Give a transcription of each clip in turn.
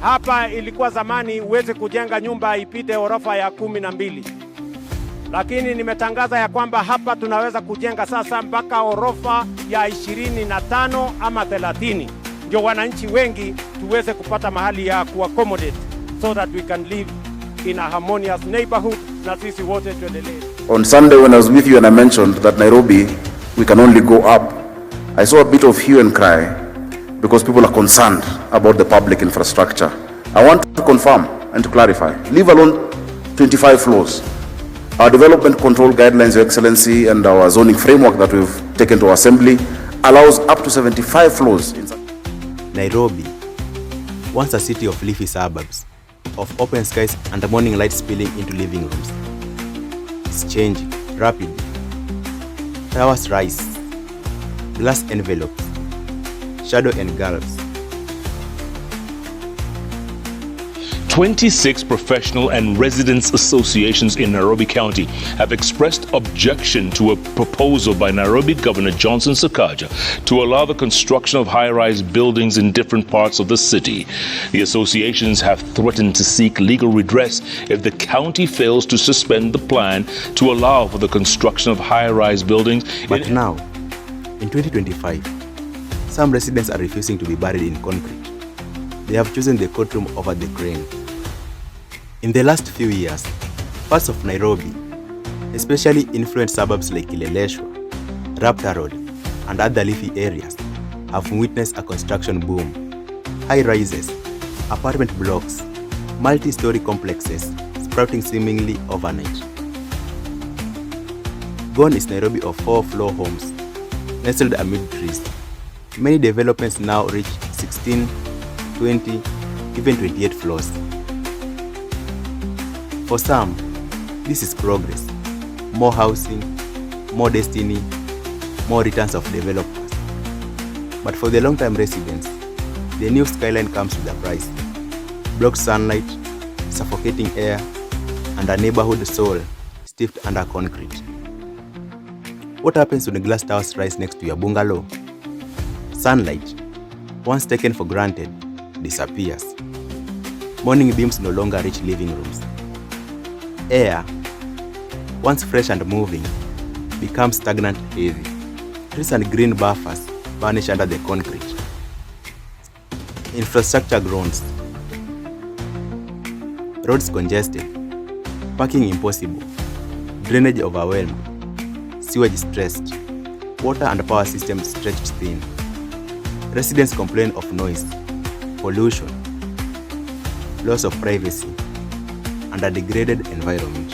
Hapa ilikuwa zamani uweze kujenga nyumba ipite orofa ya 12. Lakini nimetangaza ya kwamba hapa tunaweza kujenga sasa mpaka orofa ya 25 ama 30. Ndio wananchi wengi tuweze kupata mahali ya kuaccommodate so that we can live in a harmonious neighborhood na sisi wote tuendelee. On Sunday when I was with you and I mentioned that Nairobi, we can only go up, I saw a bit of hue and cry because people are concerned about the public infrastructure. I want to confirm and to clarify, leave alone 25 floors. Our development control guidelines, Your Excellency, and our zoning framework that we've taken to Assembly allows up to 75 floors. Nairobi, once a city of leafy suburbs, of open skies and morning light spilling into living rooms, is changing rapidly. Towers rise, glass envelopes, shadow engulfs. 26 professional and residents associations in Nairobi County have expressed objection to a proposal by Nairobi Governor Johnson Sakaja to allow the construction of high-rise buildings in different parts of the city. The associations have threatened to seek legal redress if the county fails to suspend the plan to allow for the construction of high-rise buildings. But now, in 2025, some residents are refusing to be buried in concrete. They have chosen the courtroom over the crane. In the last few years, parts of Nairobi, especially influential suburbs like Kileleshwa, Raptor Road, and other leafy areas, have witnessed a construction boom. High rises, apartment blocks, multi-story complexes sprouting seemingly overnight. Gone is Nairobi of 4-floor homes, nestled amid trees. Many developments now reach 16, 20, even 28 floors. For some, this is progress. More housing, more destiny, more returns of developers. But for the long-time residents, the new skyline comes with a price. Blocked sunlight, suffocating air, and a neighborhood soul stiffed under concrete. What happens when the glass towers rise next to your bungalow? Sunlight, once taken for granted, disappears. Morning beams no longer reach living rooms. Air, once fresh and moving, becomes stagnant heavy. Trees and green buffers vanish under the concrete. Infrastructure groans. Roads congested, parking impossible, drainage overwhelmed, sewage stressed, water and power systems stretched thin. Residents complain of noise, pollution, loss of privacy, and a degraded environment.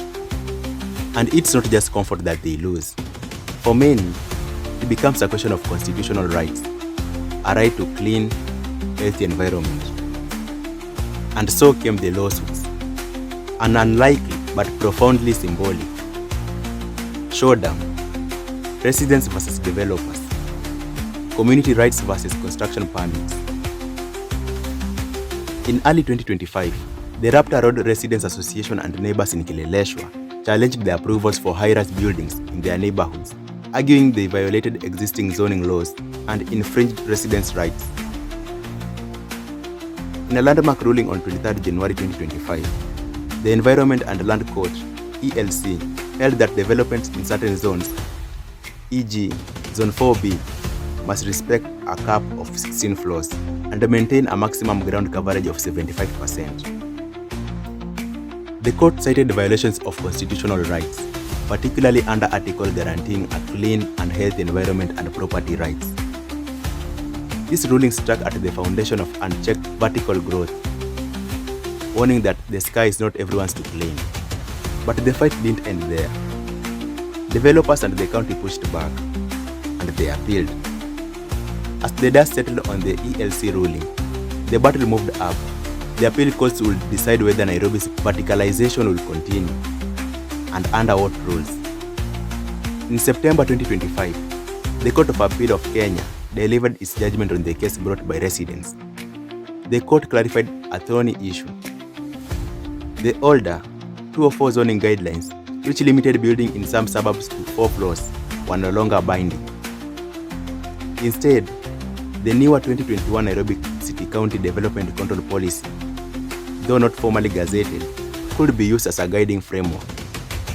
And it's not just comfort that they lose. For many, it becomes a question of constitutional rights, a right to clean, healthy environment. And so came the lawsuits, an unlikely but profoundly symbolic showdown: residents versus developers, community rights versus construction permits. In early 2025, the Raptor Road Residents Association and neighbors in Kileleshwa challenged the approvals for high-rise buildings in their neighborhoods, arguing they violated existing zoning laws and infringed residents' rights. In a landmark ruling on 23 January 2025, the Environment and Land Court, ELC, held that developments in certain zones, e.g. Zone 4B, must respect a cap of 16 floors and maintain a maximum ground coverage of 75%. The court cited violations of constitutional rights, particularly under Article guaranteeing a clean and healthy environment and property rights. This ruling struck at the foundation of unchecked vertical growth, warning that the sky is not everyone's to claim. But the fight didn't end there. Developers and the county pushed back, and they appealed. As the dust settled on the ELC ruling, the battle moved up. The appeal courts will decide whether Nairobi's verticalization will continue, and under what rules. In September 2025, the Court of Appeal of Kenya delivered its judgment on the case brought by residents. The court clarified a thorny issue. The older 204 zoning guidelines, which limited building in some suburbs to 4 floors, were no longer binding. Instead, the newer 2021 Nairobi City County Development Control Policy though not formally gazetted, could be used as a guiding framework,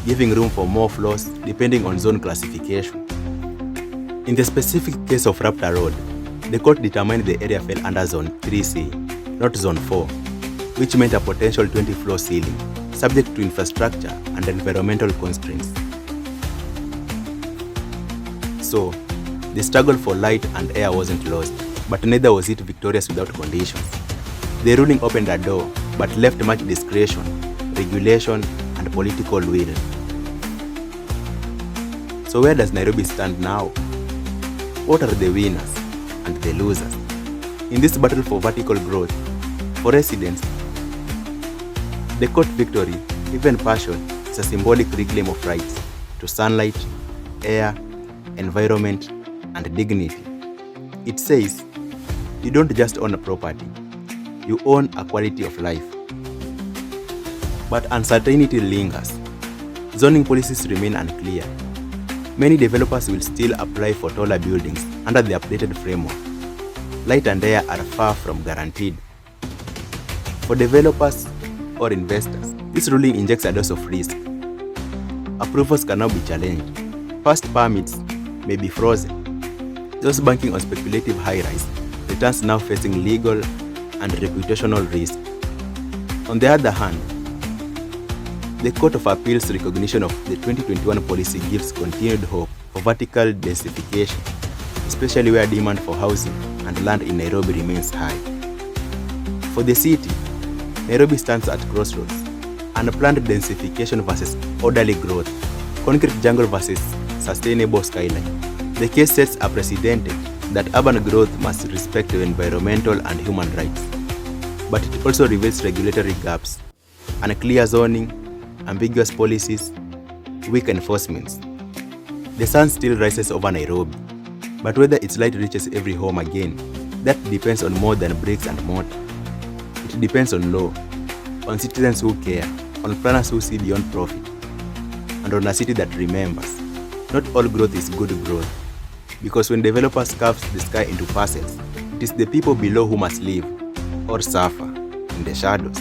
giving room for more flaws depending on zone classification. In the specific case of Raptor Road, the court determined the area fell under Zone 3C, not Zone 4, which meant a potential 20-floor ceiling, subject to infrastructure and environmental constraints. So, the struggle for light and air wasn't lost, but neither was it victorious without conditions. The ruling opened a door, but left much discretion, regulation, and political will. So where does Nairobi stand now? What are the winners and the losers in this battle for vertical growth? For residents, the court victory, even partial, is a symbolic reclaim of rights to sunlight, air, environment, and dignity. It says, you don't just own a property, you own a quality of life. But uncertainty lingers. Zoning policies remain unclear. Many developers will still apply for taller buildings under the updated framework. Light and air are far from guaranteed. For developers or investors, this ruling injects a dose of risk. Approvals can now be challenged. Past permits may be frozen. Those banking on speculative high-rise returns now facing legal and reputational risk. On the other hand, the Court of Appeal's recognition of the 2021 policy gives continued hope for vertical densification, especially where demand for housing and land in Nairobi remains high. For the city, Nairobi stands at crossroads: unplanned densification versus orderly growth, concrete jungle versus sustainable skyline. The case sets a precedent that urban growth must respect environmental and human rights. But it also reveals regulatory gaps, unclear zoning, ambiguous policies, weak enforcements. The sun still rises over Nairobi, but whether its light reaches every home again, that depends on more than bricks and mortar. It depends on law, on citizens who care, on planners who see beyond profit, and on a city that remembers, not all growth is good growth. Because when developers carve the sky into parcels, it is the people below who must live or suffer in the shadows.